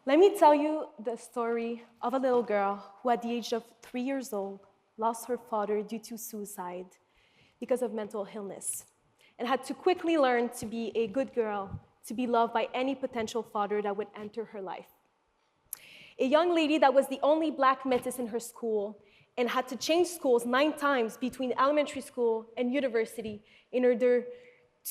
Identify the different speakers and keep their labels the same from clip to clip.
Speaker 1: Let me tell you the story of a little girl who, at the age of 3 years old, lost her father due to suicide because of mental illness, and had to quickly learn to be a good girl, to be loved by any potential father that would enter her life. A young lady that was the only Black métis in her school and had to change schools 9 times between elementary school and university in order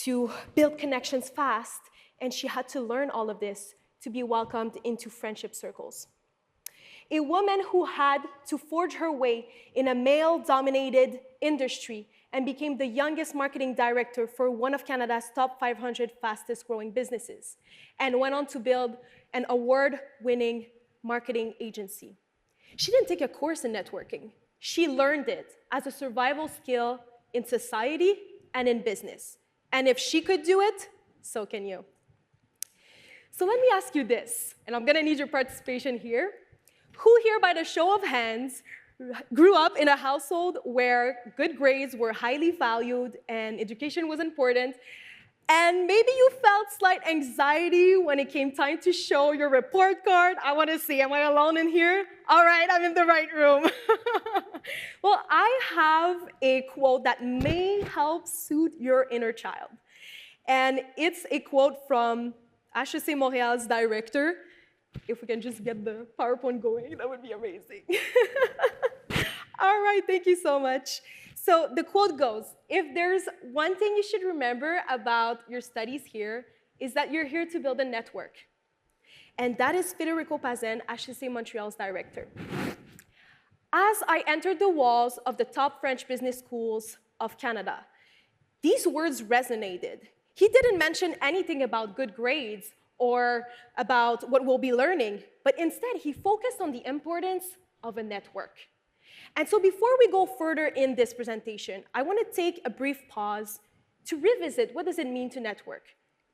Speaker 1: to build connections fast, and she had to learn all of this to be welcomed into friendship circles. A woman who had to forge her way in a male-dominated industry and became the youngest marketing director for one of Canada's top 500 fastest-growing businesses, and went on to build an award-winning marketing agency. She didn't take a course in networking. She learned it as a survival skill in society and in business. And if she could do it, so can you. So let me ask you this, and I'm gonna need your participation here. Who here, by the show of hands, grew up in a household where good grades were highly valued and education was important, and maybe you felt slight anxiety when it came time to show your report card? I wanna see, am I alone in here? All right, I'm in the right room. Well, I have a quote that may help soothe your inner child. And it's a quote from HEC Montréal's director. If we can just get the PowerPoint going, that would be amazing. All right, thank you so much. So the quote goes, if there's one thing you should remember about your studies here, is that you're here to build a network. And that is Federico Pazen, HEC Montreal's director. As I entered the walls of the top French business schools of Canada, these words resonated. He didn't mention anything about good grades or about what we'll be learning, but instead he focused on the importance of a network. And so before we go further in this presentation, I want to take a brief pause to revisit what does it mean to network.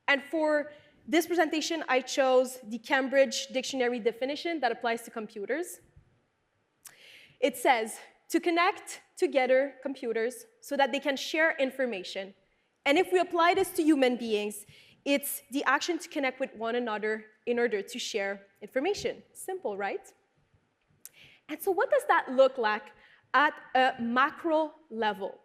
Speaker 1: And for this presentation, I chose the Cambridge Dictionary definition that applies to computers. It says, to connect together computers so that they can share information. And if we apply this to human beings, it's the action to connect with one another in order to share information. Simple, right? And so what does that look like at a macro level?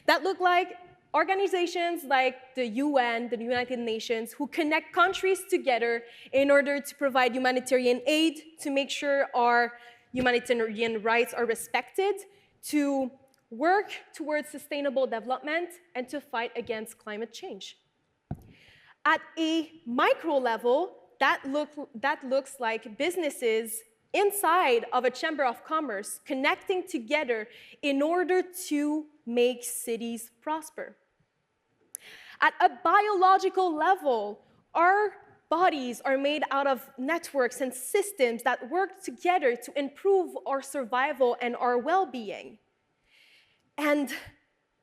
Speaker 1: That look like organizations like the UN, the United Nations, who connect countries together in order to provide humanitarian aid, to make sure our humanitarian rights are respected, to work towards sustainable development, and to fight against climate change. At a micro level, that looks like businesses inside of a chamber of commerce connecting together in order to make cities prosper. At a biological level, our bodies are made out of networks and systems that work together to improve our survival and our well-being. And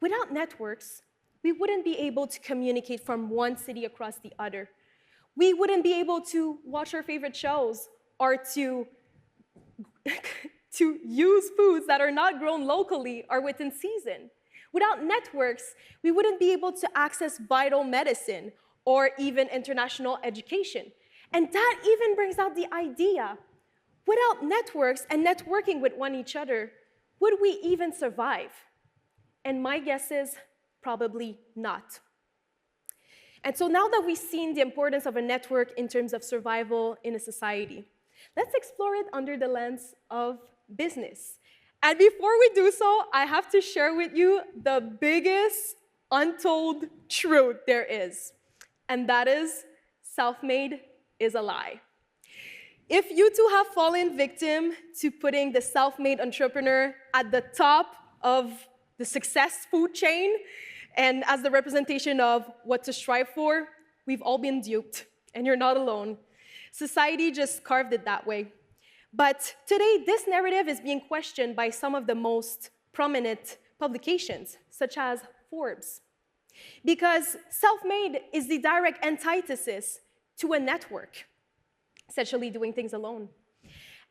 Speaker 1: without networks, we wouldn't be able to communicate from one city across the other. We wouldn't be able to watch our favorite shows or to use foods that are not grown locally or within season. Without networks, we wouldn't be able to access vital medicine or even international education. And that even brings out the idea, without networks and networking with each other, would we even survive? And my guess is probably not. And so now that we've seen the importance of a network in terms of survival in a society, let's explore it under the lens of business. And before we do so, I have to share with you the biggest untold truth there is. And that is, self-made is a lie. If you too have fallen victim to putting the self-made entrepreneur at the top of the success food chain and as the representation of what to strive for, we've all been duped, and you're not alone. Society just carved it that way. But today, this narrative is being questioned by some of the most prominent publications, such as Forbes. Because self-made is the direct antithesis to a network, essentially doing things alone.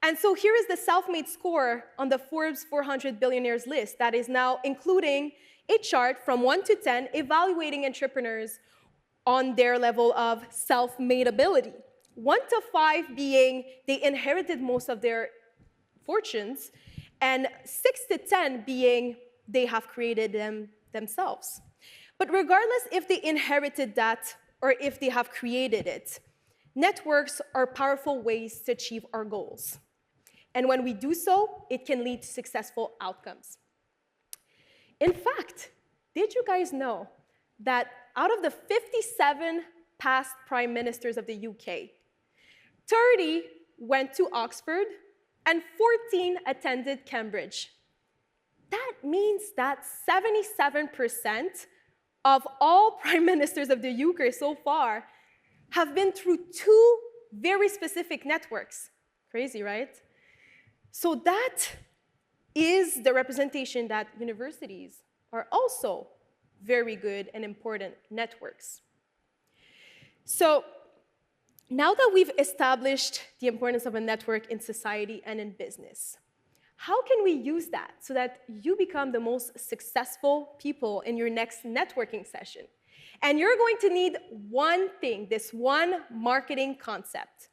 Speaker 1: And so here is the self-made score on the Forbes 400 billionaires list that is now including a chart from 1 to 10 evaluating entrepreneurs on their level of self-made ability. 1 to 5 being they inherited most of their fortunes, and 6 to 10 being they have created them themselves. But regardless if they inherited that or if they have created it, networks are powerful ways to achieve our goals. And when we do so, it can lead to successful outcomes. In fact, did you guys know that out of the 57 past prime ministers of the UK, 30 went to Oxford and 14 attended Cambridge? That means that 77% of all prime ministers of the UK so far have been through 2 very specific networks. Crazy, right? So that is the representation that universities are also very good and important networks. So now that we've established the importance of a network in society and in business, how can we use that so that you become the most successful people in your next networking session? And you're going to need one thing, this one marketing concept,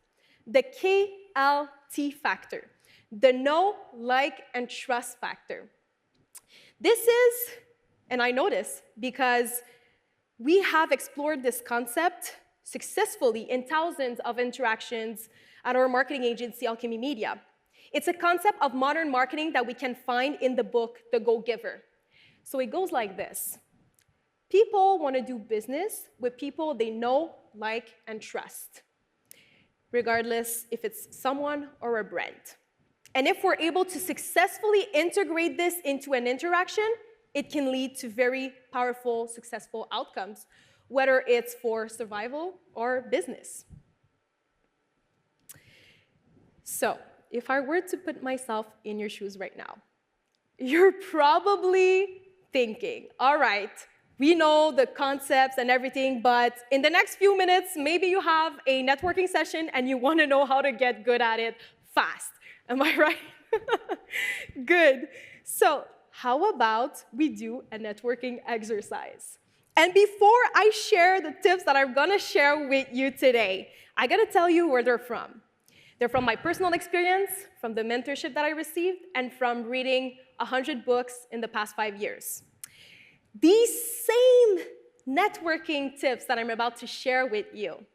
Speaker 1: the KLT factor, the know, like, and trust factor. This is, and I know this because we have explored this concept successfully in thousands of interactions at our marketing agency, Alchemi Media. It's a concept of modern marketing that we can find in the book, The Go-Giver. So it goes like this. People want to do business with people they know, like, and trust, regardless if it's someone or a brand. And if we're able to successfully integrate this into an interaction, it can lead to very powerful, successful outcomes, whether it's for survival or business. So, if I were to put myself in your shoes right now, you're probably thinking, all right, we know the concepts and everything, but in the next few minutes, maybe you have a networking session and you want to know how to get good at it fast. Am I right? Good. So how about we do a networking exercise? And before I share the tips that I'm going to share with you today, I got to tell you where they're from. They're from my personal experience, from the mentorship that I received, and from reading 100 books in the past 5 years. These same networking tips that I'm about to share with you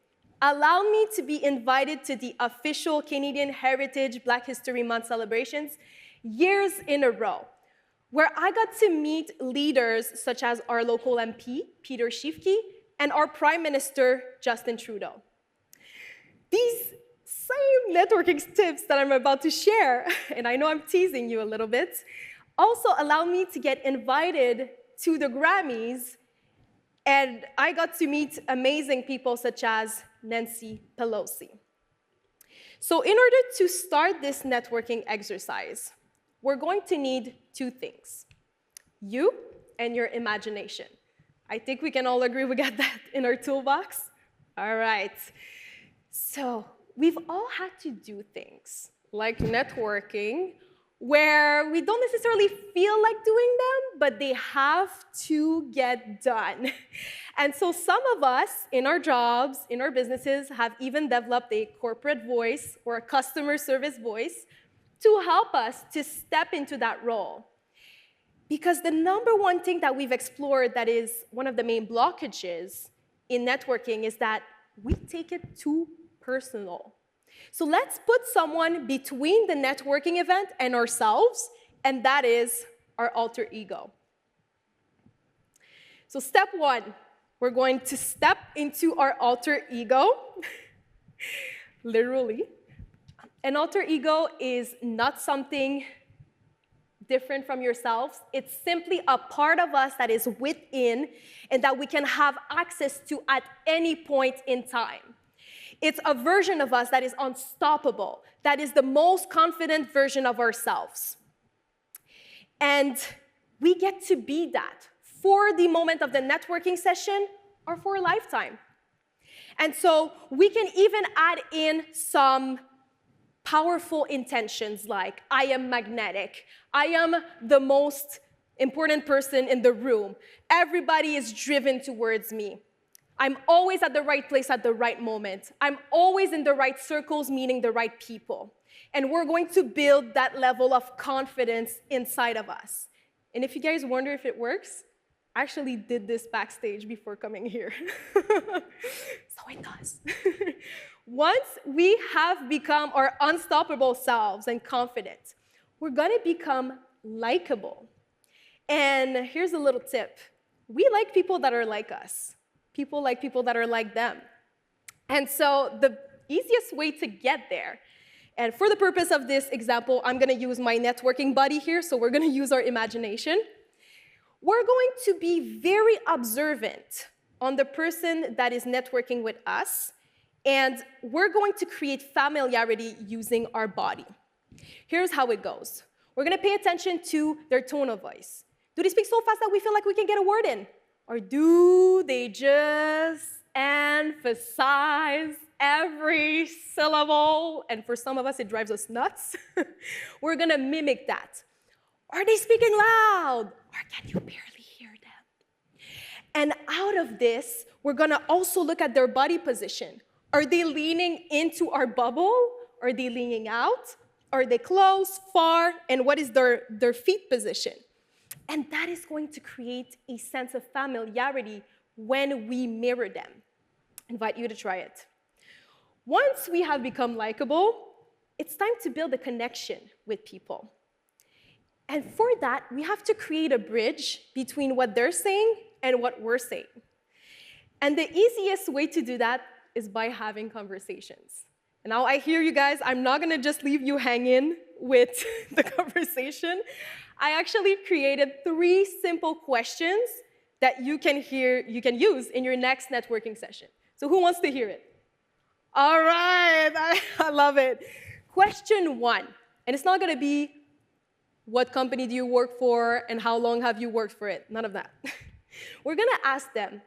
Speaker 1: allow me to be invited to the official Canadian Heritage Black History Month celebrations years in a row, where I got to meet leaders such as our local MP, Peter Schiefke, and our Prime Minister, Justin Trudeau. These same networking tips that I'm about to share, and I know I'm teasing you a little bit, also allow me to get invited to the Grammys, and I got to meet amazing people such as Nancy Pelosi. So in order to start this networking exercise, we're going to need 2 things, you and your imagination. I think we can all agree we got that in our toolbox. All right. So we've all had to do things like networking where we don't necessarily feel like doing them, but they have to get done. And so some of us in our jobs, in our businesses, have even developed a corporate voice or a customer service voice to help us to step into that role. Because the number one thing that we've explored that is one of the main blockages in networking is that we take it too personal. So let's put someone between the networking event and ourselves, and that is our alter ego. So step 1, we're going to step into our alter ego, literally. An alter ego is not something different from yourselves. It's simply a part of us that is within and that we can have access to at any point in time. It's a version of us that is unstoppable, that is the most confident version of ourselves. And we get to be that for the moment of the networking session or for a lifetime. And so we can even add in some powerful intentions like, I am magnetic, I am the most important person in the room, everybody is driven towards me. I'm always at the right place at the right moment. I'm always in the right circles, meaning the right people. And we're going to build that level of confidence inside of us. And if you guys wonder if it works, I actually did this backstage before coming here. So it does. Once we have become our unstoppable selves and confident, we're going to become likable. And here's a little tip. We like people that are like us. People like people that are like them. And so the easiest way to get there, and for the purpose of this example, I'm going to use my networking buddy here, so we're going to use our imagination. We're going to be very observant on the person that is networking with us, and we're going to create familiarity using our body. Here's how it goes. We're going to pay attention to their tone of voice. Do they speak so fast that we feel like we can get a word in? Or do they just emphasize every syllable? And for some of us, it drives us nuts. We're going to mimic that. Are they speaking loud? Or can you barely hear them? And out of this, we're going to also look at their body position. Are they leaning into our bubble? Are they leaning out? Are they close, far? And what is their feet position? And that is going to create a sense of familiarity when we mirror them. I invite you to try it. Once we have become likable, it's time to build a connection with people. And for that, we have to create a bridge between what they're saying and what we're saying. And the easiest way to do that is by having conversations. And now I hear you guys, I'm not gonna just leave you hanging with the conversation. I actually created 3 simple questions that you can use in your next networking session. So who wants to hear it? All right, I love it. Question 1, and it's not gonna be what company do you work for and how long have you worked for it, none of that. We're gonna ask them,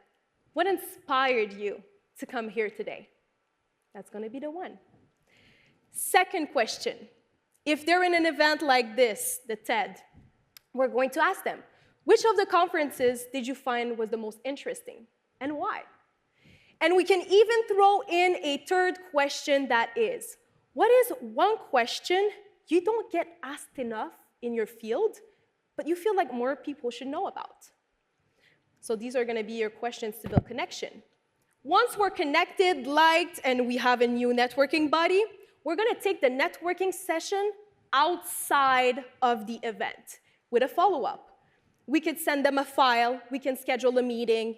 Speaker 1: what inspired you to come here today? That's gonna be the 1. Second question, if they're in an event like this, the TED, we're going to ask them, which of the conferences did you find was the most interesting, and why? And we can even throw in a third question that is, what is one question you don't get asked enough in your field, but you feel like more people should know about? So these are gonna be your questions to build connection. Once we're connected, liked, and we have a new networking buddy, we're gonna take the networking session outside of the event with a follow-up. We could send them a file, we can schedule a meeting,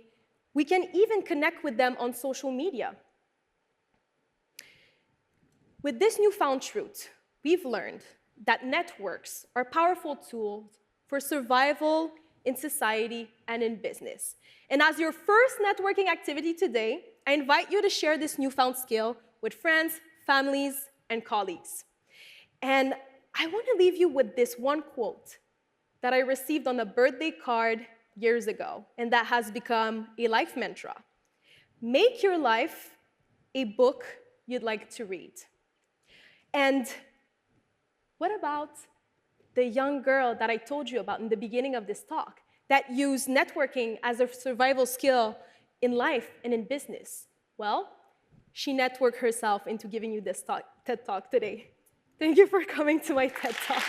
Speaker 1: we can even connect with them on social media. With this newfound truth, we've learned that networks are powerful tools for survival in society and in business. And as your first networking activity today, I invite you to share this newfound skill with friends, families, and colleagues. And I want to leave you with this one quote that I received on a birthday card years ago, and that has become a life mantra. Make your life a book you'd like to read. And what about the young girl that I told you about in the beginning of this talk that used networking as a survival skill in life and in business? Well, she networked herself into giving you this TED Talk today. Thank you for coming to my TED Talk.